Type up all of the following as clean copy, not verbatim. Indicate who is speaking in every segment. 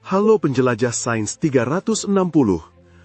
Speaker 1: Halo penjelajah sains 360.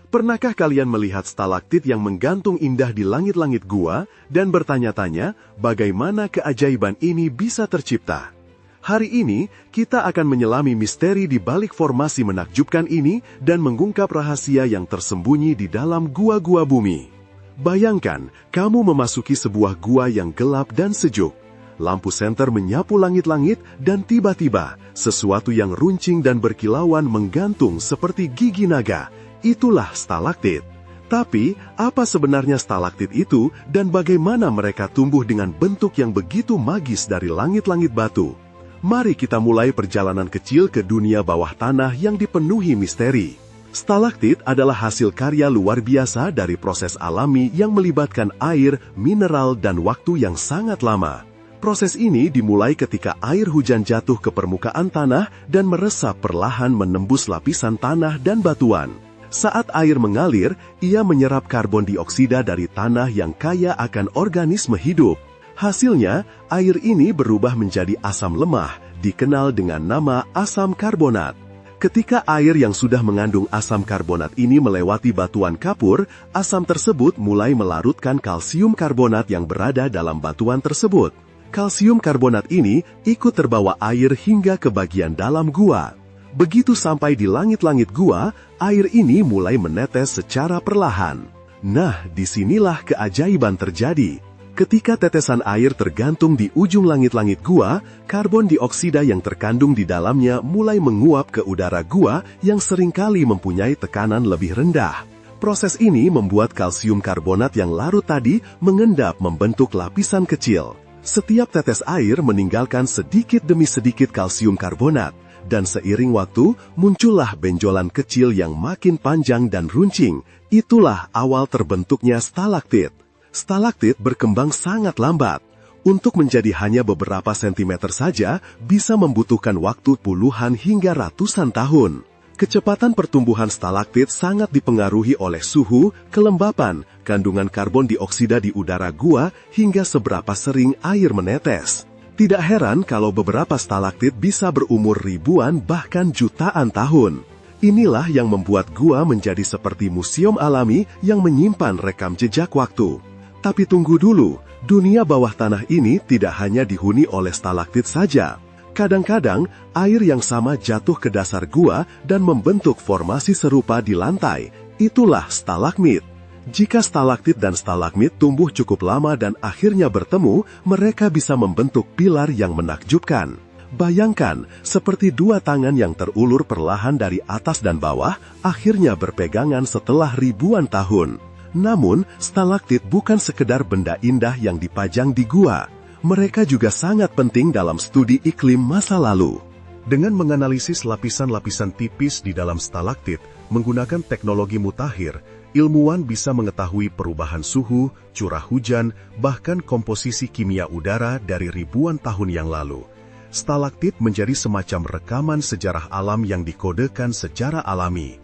Speaker 1: Pernahkah kalian melihat stalaktit yang menggantung indah di langit-langit gua dan bertanya-tanya bagaimana keajaiban ini bisa tercipta? Hari ini, kita akan menyelami misteri di balik formasi menakjubkan ini dan mengungkap rahasia yang tersembunyi di dalam gua-gua bumi. Bayangkan, kamu memasuki sebuah gua yang gelap dan sejuk. Lampu senter menyapu langit-langit dan tiba-tiba, sesuatu yang runcing dan berkilauan menggantung seperti gigi naga. Itulah stalaktit. Tapi, apa sebenarnya stalaktit itu dan bagaimana mereka tumbuh dengan bentuk yang begitu magis dari langit-langit batu? Mari kita mulai perjalanan kecil ke dunia bawah tanah yang dipenuhi misteri. Stalaktit adalah hasil karya luar biasa dari proses alami yang melibatkan air, mineral, dan waktu yang sangat lama. Proses ini dimulai ketika air hujan jatuh ke permukaan tanah dan meresap perlahan menembus lapisan tanah dan batuan. Saat air mengalir, ia menyerap karbon dioksida dari tanah yang kaya akan organisme hidup. Hasilnya, air ini berubah menjadi asam lemah, dikenal dengan nama asam karbonat. Ketika air yang sudah mengandung asam karbonat ini melewati batuan kapur, asam tersebut mulai melarutkan kalsium karbonat yang berada dalam batuan tersebut. Kalsium karbonat ini ikut terbawa air hingga ke bagian dalam gua. Begitu sampai di langit-langit gua, air ini mulai menetes secara perlahan. Nah, disinilah keajaiban terjadi. Ketika tetesan air tergantung di ujung langit-langit gua, karbon dioksida yang terkandung di dalamnya mulai menguap ke udara gua yang seringkali mempunyai tekanan lebih rendah. Proses ini membuat kalsium karbonat yang larut tadi mengendap membentuk lapisan kecil. Setiap tetes air meninggalkan sedikit demi sedikit kalsium karbonat, dan seiring waktu, muncullah benjolan kecil yang makin panjang dan runcing. Itulah awal terbentuknya stalaktit. Stalaktit berkembang sangat lambat. Untuk menjadi hanya beberapa sentimeter saja, bisa membutuhkan waktu puluhan hingga ratusan tahun. Kecepatan pertumbuhan stalaktit sangat dipengaruhi oleh suhu, kelembapan, kandungan karbon dioksida di udara gua, hingga seberapa sering air menetes. Tidak heran kalau beberapa stalaktit bisa berumur ribuan bahkan jutaan tahun. Inilah yang membuat gua menjadi seperti museum alami yang menyimpan rekam jejak waktu. Tapi tunggu dulu, dunia bawah tanah ini tidak hanya dihuni oleh stalaktit saja. Kadang-kadang, air yang sama jatuh ke dasar gua dan membentuk formasi serupa di lantai. Itulah stalagmit. Jika stalaktit dan stalagmit tumbuh cukup lama dan akhirnya bertemu, mereka bisa membentuk pilar yang menakjubkan. Bayangkan, seperti dua tangan yang terulur perlahan dari atas dan bawah, akhirnya berpegangan setelah ribuan tahun. Namun, stalaktit bukan sekedar benda indah yang dipajang di gua. Mereka juga sangat penting dalam studi iklim masa lalu. Dengan menganalisis lapisan-lapisan tipis di dalam stalaktit menggunakan teknologi mutakhir, ilmuwan bisa mengetahui perubahan suhu, curah hujan, bahkan komposisi kimia udara dari ribuan tahun yang lalu. Stalaktit menjadi semacam rekaman sejarah alam yang dikodekan secara alami.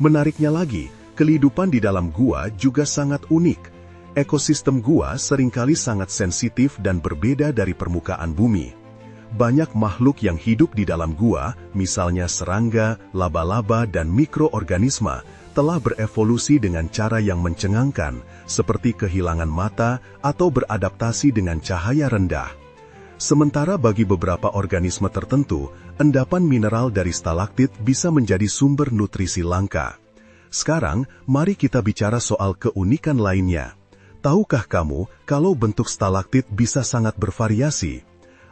Speaker 1: Menariknya lagi, kehidupan di dalam gua juga sangat unik. Ekosistem gua seringkali sangat sensitif dan berbeda dari permukaan bumi. Banyak makhluk yang hidup di dalam gua, misalnya serangga, laba-laba, dan mikroorganisme, telah berevolusi dengan cara yang mencengangkan, seperti kehilangan mata atau beradaptasi dengan cahaya rendah. Sementara bagi beberapa organisme tertentu, endapan mineral dari stalaktit bisa menjadi sumber nutrisi langka. Sekarang, mari kita bicara soal keunikan lainnya. Tahukah kamu kalau bentuk stalaktit bisa sangat bervariasi?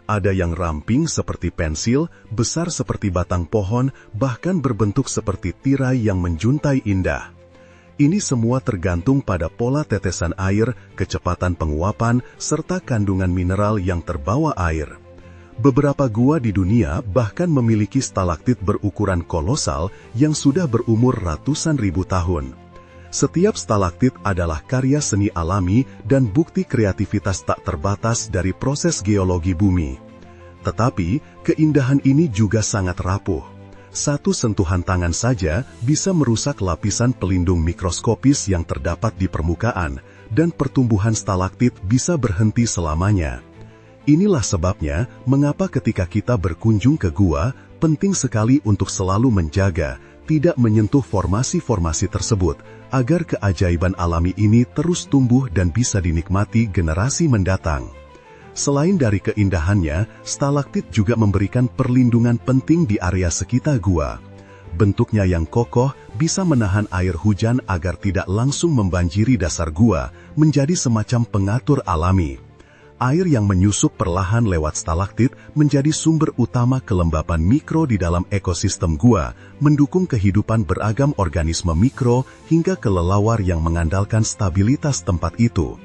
Speaker 1: Ada yang ramping seperti pensil, besar seperti batang pohon, bahkan berbentuk seperti tirai yang menjuntai indah. Ini semua tergantung pada pola tetesan air, kecepatan penguapan, serta kandungan mineral yang terbawa air. Beberapa gua di dunia bahkan memiliki stalaktit berukuran kolosal yang sudah berumur ratusan ribu tahun. Setiap stalaktit adalah karya seni alami dan bukti kreativitas tak terbatas dari proses geologi bumi. Tetapi, keindahan ini juga sangat rapuh. Satu sentuhan tangan saja bisa merusak lapisan pelindung mikroskopis yang terdapat di permukaan, dan pertumbuhan stalaktit bisa berhenti selamanya. Inilah sebabnya mengapa ketika kita berkunjung ke gua, Penting sekali untuk selalu menjaga, tidak menyentuh formasi-formasi tersebut, agar keajaiban alami ini terus tumbuh dan bisa dinikmati generasi mendatang. Selain dari keindahannya, stalaktit juga memberikan perlindungan penting di area sekitar gua. Bentuknya yang kokoh bisa menahan air hujan agar tidak langsung membanjiri dasar gua, menjadi semacam pengatur alami. Air yang menyusup perlahan lewat stalaktit menjadi sumber utama kelembapan mikro di dalam ekosistem gua, mendukung kehidupan beragam organisme mikro hingga kelelawar yang mengandalkan stabilitas tempat itu.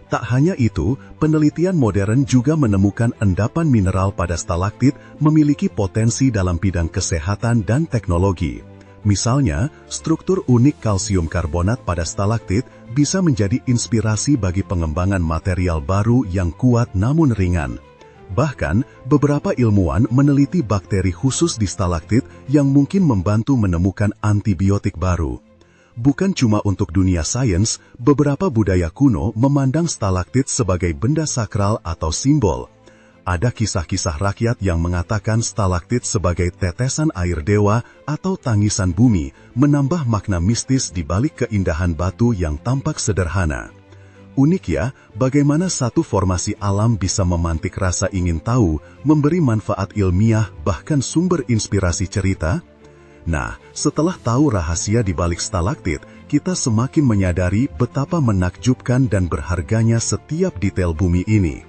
Speaker 1: Tak hanya itu, penelitian modern juga menemukan endapan mineral pada stalaktit memiliki potensi dalam bidang kesehatan dan teknologi. Misalnya, struktur unik kalsium karbonat pada stalaktit bisa menjadi inspirasi bagi pengembangan material baru yang kuat namun ringan. Bahkan, beberapa ilmuwan meneliti bakteri khusus di stalaktit yang mungkin membantu menemukan antibiotik baru. Bukan cuma untuk dunia sains, beberapa budaya kuno memandang stalaktit sebagai benda sakral atau simbol. Ada kisah-kisah rakyat yang mengatakan stalaktit sebagai tetesan air dewa atau tangisan bumi, menambah makna mistis di balik keindahan batu yang tampak sederhana. Unik ya, bagaimana satu formasi alam bisa memantik rasa ingin tahu, memberi manfaat ilmiah, bahkan sumber inspirasi cerita? Nah, setelah tahu rahasia di balik stalaktit, kita semakin menyadari betapa menakjubkan dan berharganya setiap detail bumi ini.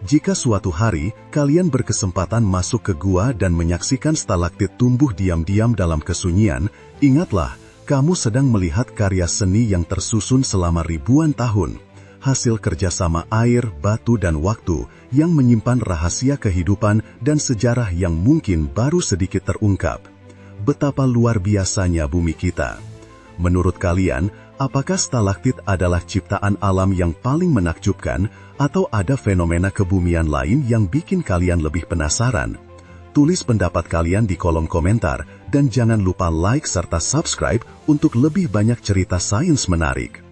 Speaker 1: Jika suatu hari kalian berkesempatan masuk ke gua dan menyaksikan stalaktit tumbuh diam-diam dalam kesunyian, ingatlah, kamu sedang melihat karya seni yang tersusun selama ribuan tahun. Hasil kerjasama air, batu, dan waktu yang menyimpan rahasia kehidupan dan sejarah yang mungkin baru sedikit terungkap. Betapa luar biasanya bumi kita. Menurut kalian, apakah stalaktit adalah ciptaan alam yang paling menakjubkan, atau ada fenomena kebumian lain yang bikin kalian lebih penasaran? Tulis pendapat kalian di kolom komentar, dan jangan lupa like serta subscribe untuk lebih banyak cerita sains menarik.